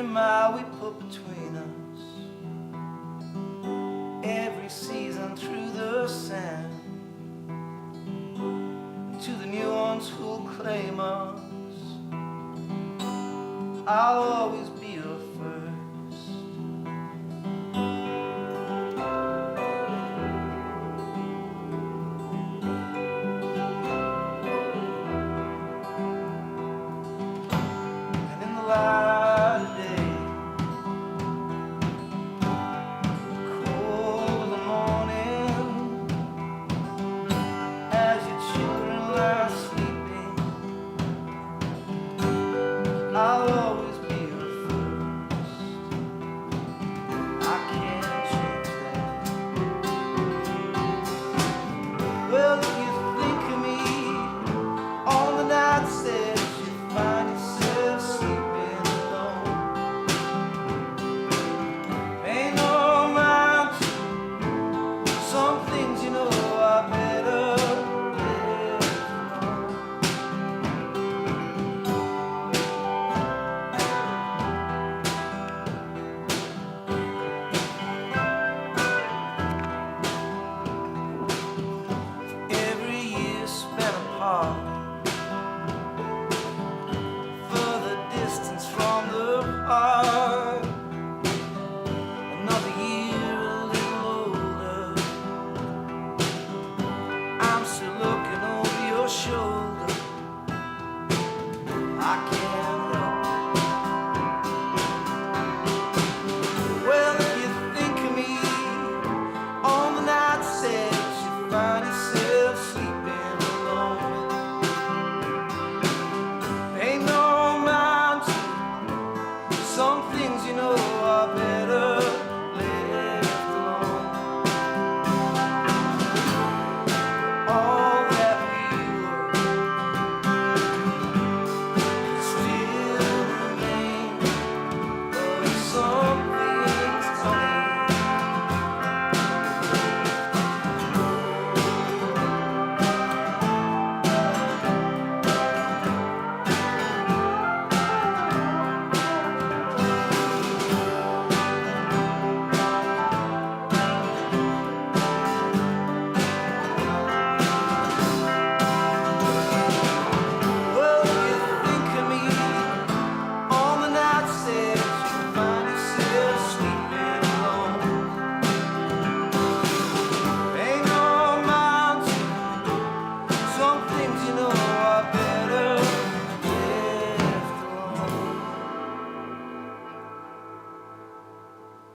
mile we put between us, every season through the sand, to the new ones who'll claim us, I'll always be your first. And in the light of day, cold in the morning, as your children lie sleeping, I'll always be your first. I can't change that. Well, if you think of me on the nights that you find yourself sleeping alone, pay no mind to some things you know I better live alone. Every year spent apart, further distance from the heart. Another year a little older, I'm still looking over your shoulder. I can't help it. Well, if you think of me on the nights that you find yourself sleeping alone, pay no mind to some things you know are better left alone. All that we were still remain, but some things don't. Well, if you think of me on the nights that you find yourself sleeping alone, pay no mind to some things you know